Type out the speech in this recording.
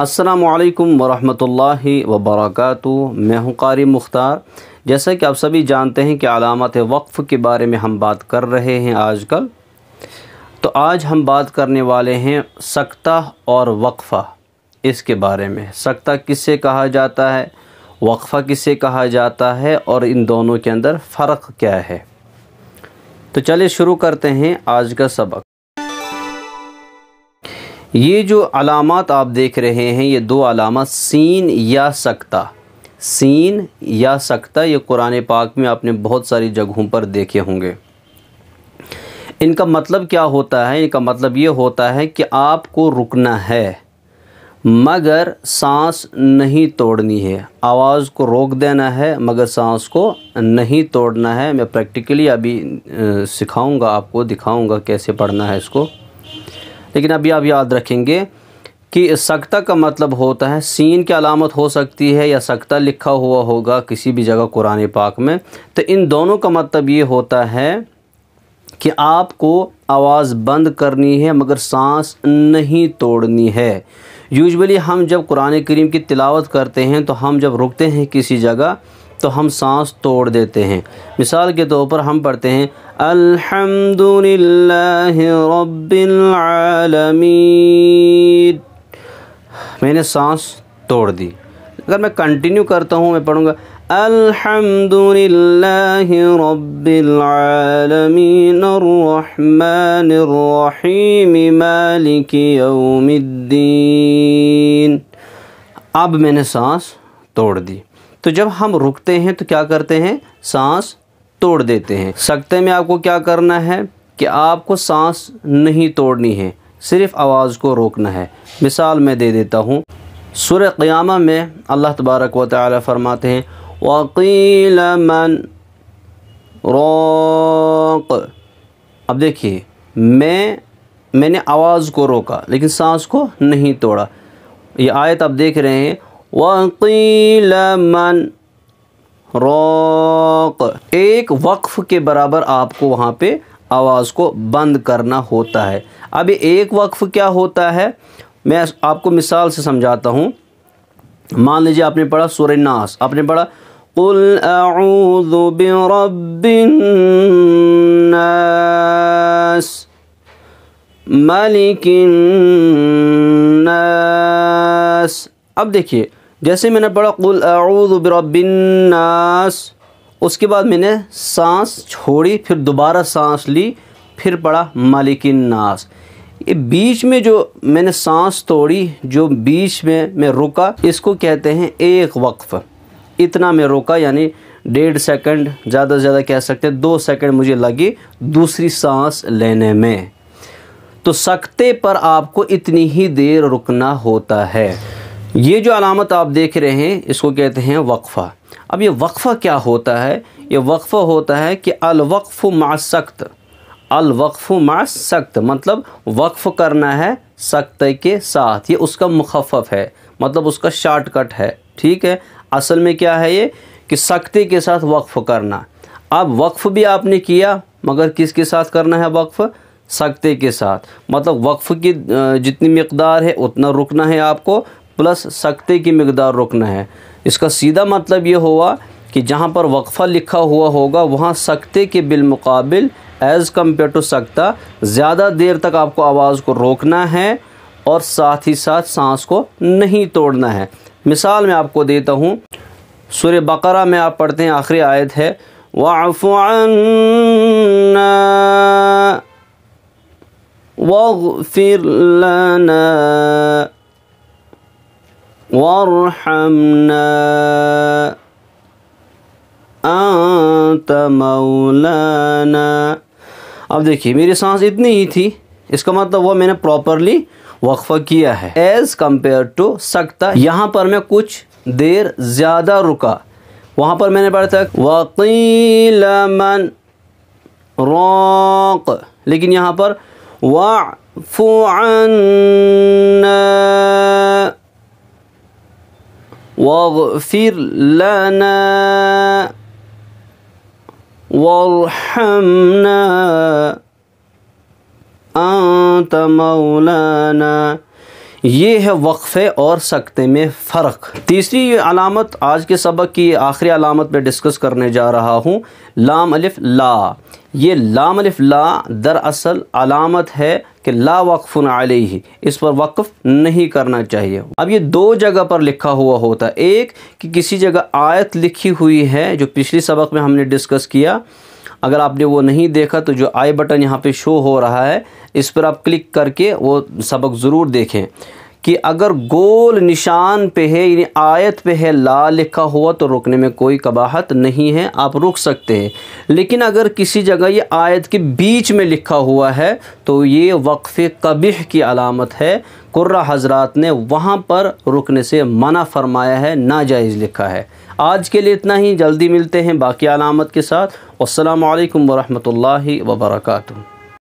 السلام علیکم ورحمۃ وبرکاتہ۔ میں ہوں قاری مختار۔ جیسا کہ آپ سبھی جانتے ہیں کہ علامات وقف کے بارے میں ہم بات کر رہے ہیں آج کل، تو آج ہم بات کرنے والے ہیں سکتہ اور وقفہ، اس کے بارے میں۔ سکتہ کس سے کہا جاتا ہے، وقفہ کس سے کہا جاتا ہے، اور ان دونوں کے اندر فرق کیا ہے۔ تو چلے شروع کرتے ہیں آج کا سبق۔ یہ جو علامات آپ دیکھ رہے ہیں، یہ دو علامات سین یا سکتہ، سین یا سکتہ، یہ قرآن پاک میں آپ نے بہت ساری جگہوں پر دیکھے ہوں گے۔ ان کا مطلب کیا ہوتا ہے؟ ان کا مطلب یہ ہوتا ہے کہ آپ کو رکنا ہے مگر سانس نہیں توڑنی ہے، آواز کو روک دینا ہے مگر سانس کو نہیں توڑنا ہے۔ میں پریکٹیکلی ابھی سکھاؤں گا، آپ کو دکھاؤں گا کیسے پڑھنا ہے اس کو، لیکن ابھی آپ یاد رکھیں گے کہ سکتہ کا مطلب ہوتا ہے، سین کی علامت ہو سکتی ہے یا سکتہ لکھا ہوا ہوگا کسی بھی جگہ قرآن پاک میں، تو ان دونوں کا مطلب یہ ہوتا ہے کہ آپ کو آواز بند کرنی ہے مگر سانس نہیں توڑنی ہے۔ یوجولی ہم جب قرآن کریم کی تلاوت کرتے ہیں تو ہم جب رکتے ہیں کسی جگہ تو ہم سانس توڑ دیتے ہیں۔ مثال کے طور پر ہم پڑھتے ہیں الحمد للہ رب العالمین، میں نے سانس توڑ دی۔ اگر میں کنٹینیو کرتا ہوں، میں پڑھوں گا الحمد للہ رب العالمین الرحمن الرحیم مالک یوم الدین، اب میں نے سانس توڑ دی۔ تو جب ہم رکتے ہیں تو کیا کرتے ہیں؟ سانس توڑ دیتے ہیں۔ سکتے میں آپ کو کیا کرنا ہے کہ آپ کو سانس نہیں توڑنی ہے، صرف آواز کو روکنا ہے۔ مثال میں دے دیتا ہوں، سورہ قیامہ میں اللہ تبارک و تعالی فرماتے ہیں وَقِيلَ مَنْ رَاقٍ۔ اب دیکھیے، میں نے آواز کو روکا لیکن سانس کو نہیں توڑا۔ یہ آیت آپ دیکھ رہے ہیں وَقِيلَ مَنْ رَاقٍ، ایک وقف کے برابر آپ کو وہاں پہ آواز کو بند کرنا ہوتا ہے۔ اب ایک وقف کیا ہوتا ہے، میں آپ کو مثال سے سمجھاتا ہوں۔ مان لیجیے آپ نے پڑھا سورہ ناس، آپ نے پڑھا قُلْ أَعُوذُ بِرَبِّ النَّاسِ مَلِكِ النَّاسِ۔ اب دیکھیے، جیسے میں نے پڑھا قُلْ أَعُوذُ بِرَبِّ النَّاسِ، اس کے بعد میں نے سانس چھوڑی، پھر دوبارہ سانس لی، پھر پڑھا مالک الناس۔ یہ بیچ میں جو میں نے سانس توڑی، جو بیچ میں رکا، اس کو کہتے ہیں ایک وقف۔ اتنا میں روکا، یعنی 1.5 سیکنڈ، زیادہ سے زیادہ کہہ سکتے ہیں 2 سیکنڈ مجھے لگی دوسری سانس لینے میں۔ تو سکتے پر آپ کو اتنی ہی دیر رکنا ہوتا ہے۔ یہ جو علامت آپ دیکھ رہے ہیں اس کو کہتے ہیں وقفہ۔ اب یہ وقفہ کیا ہوتا ہے؟ یہ وقفہ ہوتا ہے کہ الوقف مع السکت، الوقف مع السکت، مطلب وقف کرنا ہے سکتے کے ساتھ۔ یہ اس کا مخفف ہے، مطلب اس کا شارٹ کٹ ہے، ٹھیک ہے۔ اصل میں کیا ہے یہ کہ سکتے کے ساتھ وقف کرنا۔ اب وقف بھی آپ نے کیا مگر کس کے ساتھ کرنا ہے وقف؟ سکتے کے ساتھ، مطلب وقف کی جتنی مقدار ہے اتنا رکنا ہے آپ کو، پلس سکتے کی مقدار رکنا ہے۔ اس کا سیدھا مطلب یہ ہوا کہ جہاں پر وقفہ لکھا ہوا ہوگا وہاں سکتے کے بالمقابل ایز کمپیئر ٹو سکتہ زیادہ دیر تک آپ کو آواز کو روکنا ہے اور ساتھ ہی ساتھ سانس کو نہیں توڑنا ہے۔ مثال میں آپ کو دیتا ہوں، سورہ بقرہ میں آپ پڑھتے ہیں، آخری آیت ہے وَاعْفُ عَنَّا وَاغْفِرْ لَنَا وَارْحَمْنَا أَنْتَ مَوْلَانَا۔ اب دیکھیے، میری سانس اتنی ہی تھی، اس کا مطلب وہ میں نے پراپرلی وقفہ کیا ہے ایز کمپیئر ٹو سکتہ۔ یہاں پر میں کچھ دیر زیادہ رکا، وہاں پر میں نے پڑھا تھا وَقِيلَ مَنْ رَاقٍ، لیکن یہاں پر وَاعْفُ عَنَّا وَاغْفِرْ لَنَا وَارْحَمْنَا أَنْتَ مَوْلَانَا۔ یہ ہے وقفے اور سکتے میں فرق۔ تیسری علامت آج کے سبق کی آخری علامت میں ڈسکس کرنے جا رہا ہوں، لام الف لا۔ یہ لام الف لا دراصل علامت ہے کہ لا وقف علیہ، اس پر وقف نہیں کرنا چاہیے۔ اب یہ دو جگہ پر لکھا ہوا ہوتا ہے، ایک کہ کسی جگہ آیت لکھی ہوئی ہے جو پچھلی سبق میں ہم نے ڈسکس کیا، اگر آپ نے وہ نہیں دیکھا تو جو آئی بٹن یہاں پہ شو ہو رہا ہے اس پر آپ کلک کر کے وہ سبق ضرور دیکھیں کہ اگر گول نشان پہ ہے یعنی آیت پہ ہے لا لکھا ہوا تو رکنے میں کوئی قباحت نہیں ہے، آپ رک سکتے ہیں۔ لیکن اگر کسی جگہ یہ آیت کے بیچ میں لکھا ہوا ہے تو یہ وقف قبیح کی علامت ہے، قرہ حضرات نے وہاں پر رکنے سے منع فرمایا ہے، ناجائز لکھا ہے۔ آج کے لیے اتنا ہی، جلدی ملتے ہیں باقی علامت کے ساتھ۔ والسلام علیکم ورحمۃ اللہ وبرکاتہ۔